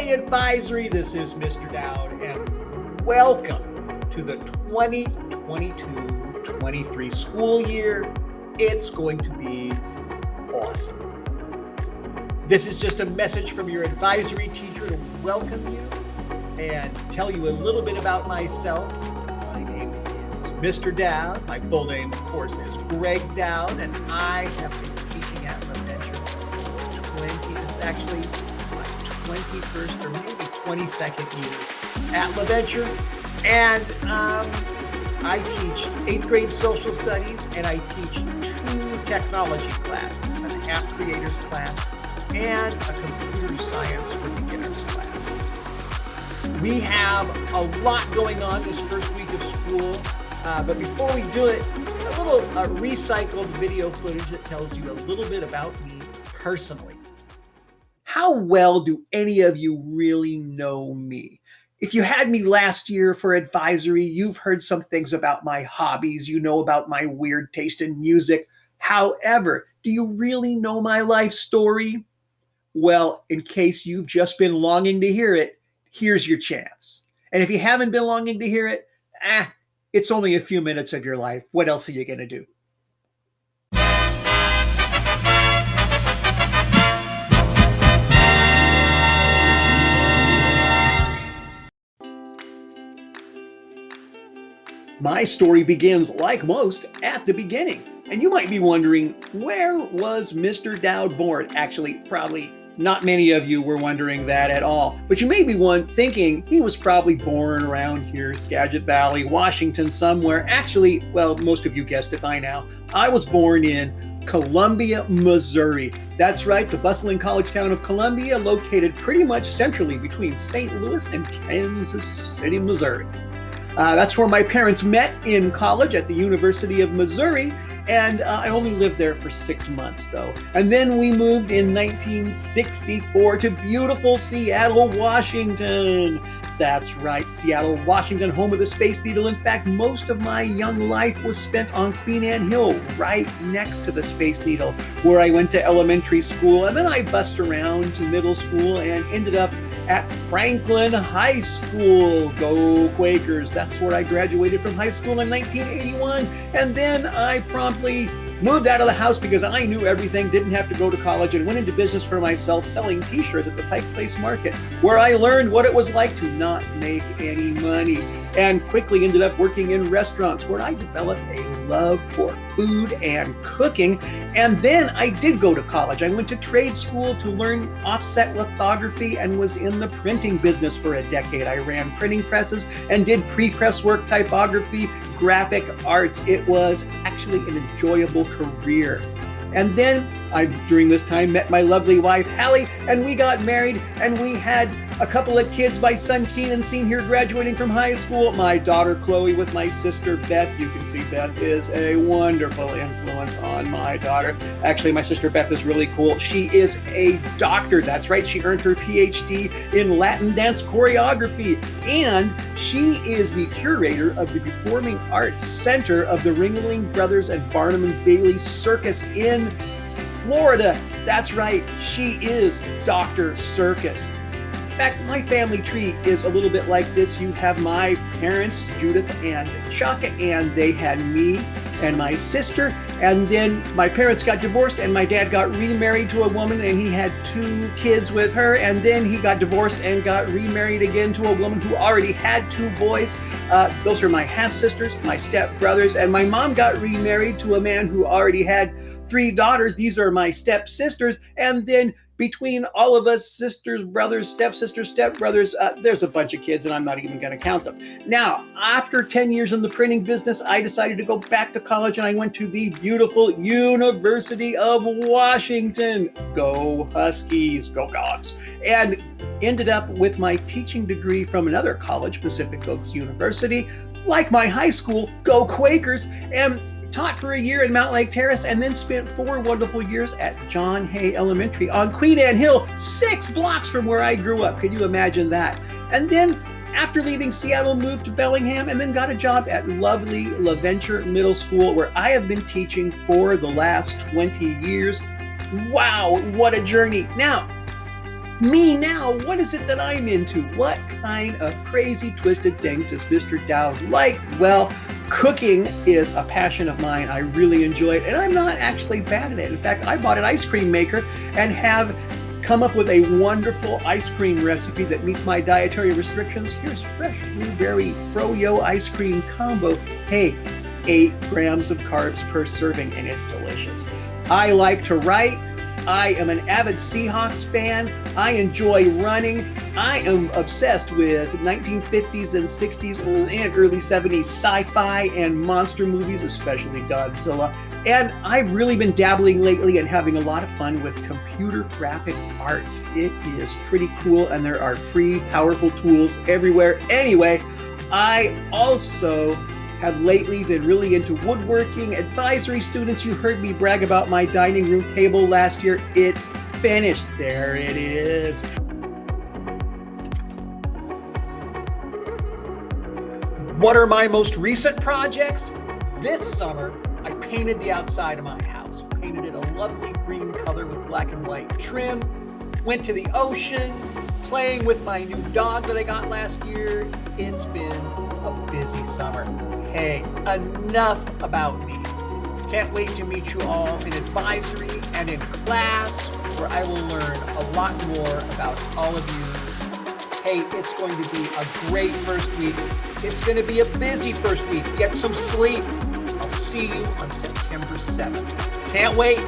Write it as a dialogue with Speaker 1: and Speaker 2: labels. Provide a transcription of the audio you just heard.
Speaker 1: Hey Advisory, this is Mr. Dowd, and welcome to the 2022-23 school year. It's going to be awesome. This is just a message from your advisory teacher to welcome you and tell you a little bit about myself. My name is Mr. Dowd. My full name, of course, is Greg Dowd, and I have been teaching at LaVenture 21st or maybe 22nd year at LaVenture, and I teach 8th grade social studies, and I teach 2 technology classes, an app creators class and a computer science for beginners class. We have a lot going on this first week of school, but before we do it, a little recycled video footage that tells you a little bit about me personally. How well do any of you really know me? If you had me last year for advisory, you've heard some things about my hobbies. You know about my weird taste in music. However, do you really know my life story? Well, in case you've just been longing to hear it, here's your chance. And if you haven't been longing to hear it, it's only a few minutes of your life. What else are you going to do? My story begins, like most, at the beginning. And you might be wondering, where was Mr. Dowd born? Actually, probably not many of you were wondering that at all. But you may be thinking he was probably born around here, Skagit Valley, Washington, somewhere. Actually, well, most of you guessed it by now. I was born in Columbia, Missouri. That's right, the bustling college town of Columbia, located pretty much centrally between St. Louis and Kansas City, Missouri. That's where my parents met in college at the University of Missouri, and I only lived there for 6 months, though. And then we moved in 1964 to beautiful Seattle, Washington. That's right, Seattle, Washington, home of the Space Needle. In fact, most of my young life was spent on Queen Anne Hill, right next to the Space Needle, where I went to elementary school, and then I bussed around to middle school and ended up at Franklin High School. Go Quakers. That's where I graduated from high school in 1981. And then I promptly moved out of the house because I knew everything, didn't have to go to college, and went into business for myself selling t-shirts at the Pike Place Market, where I learned what it was like to not make any money, and quickly ended up working in restaurants where I developed a love for food and cooking. And then I did go to college. I went to trade school to learn offset lithography and was in the printing business for a decade. I ran printing presses and did pre-press work, typography, graphic arts. It was actually an enjoyable career. And then I, during this time, met my lovely wife, Hallie, and we got married, and we had a couple of kids. My son, Keenan, senior, graduating from high school. My daughter, Chloe, with my sister, Beth. You can see Beth is a wonderful influence on my daughter. Actually, my sister, Beth, is really cool. She is a doctor. That's right. She earned her PhD in Latin dance choreography. And she is the curator of the Performing Arts Center of the Ringling Brothers and Barnum and Bailey Circus in Florida. That's right. She is Dr. Circus. In fact, my family tree is a little bit like this. You have my parents, Judith and Chuck, and they had me and my sister. And then my parents got divorced, and my dad got remarried to a woman, and he had 2 kids with her. And then he got divorced and got remarried again to a woman who already had 2 boys. Those are my half-sisters, my step-brothers, and my mom got remarried to a man who already had 3 daughters. These are my step-sisters. And then between all of us, sisters, brothers, stepsisters, stepbrothers, there's a bunch of kids, and I'm not even going to count them. Now, after 10 years in the printing business, I decided to go back to college, and I went to the beautiful University of Washington. Go Huskies, go Dogs. And ended up with my teaching degree from another college, Pacific Oaks University. Like my high school, go Quakers, and taught for a year in Mount Lake Terrace, and then spent 4 wonderful years at John Hay Elementary on Queen Anne Hill, 6 blocks from where I grew up. Can you imagine that? And then after leaving Seattle, moved to Bellingham, and then got a job at lovely LaVenture Middle School, where I have been teaching for the last 20 years. Wow, what a journey. Now, Me now, what is it that I'm into? What kind of crazy twisted things does Mr. Dowd like? Well, cooking is a passion of mine. I really enjoy it, and I'm not actually bad at it. In fact, I bought an ice cream maker and have come up with a wonderful ice cream recipe that meets my dietary restrictions. Here's fresh blueberry froyo ice cream combo. Hey, 8 grams of carbs per serving, and it's delicious. I like to write. I am an avid Seahawks fan. I enjoy running. I am obsessed with 1950s and 60s and early 70s sci-fi and monster movies, especially Godzilla. And I've really been dabbling lately and having a lot of fun with computer graphic arts. It is pretty cool, and there are free, powerful tools everywhere. Anyway, I also have lately been really into woodworking. Advisory students, you heard me brag about my dining room table last year. It's finished. There it is. What are my most recent projects? This summer, I painted the outside of my house. Painted it a lovely green color with black and white trim. Went to the ocean, playing with my new dog that I got last year. It's been a busy summer. Hey, enough about me. Can't wait to meet you all in advisory and in class, where I will learn a lot more about all of you. Hey, it's going to be a great first week. It's going to be a busy first week. Get some sleep. I'll see you on September 7th. Can't wait.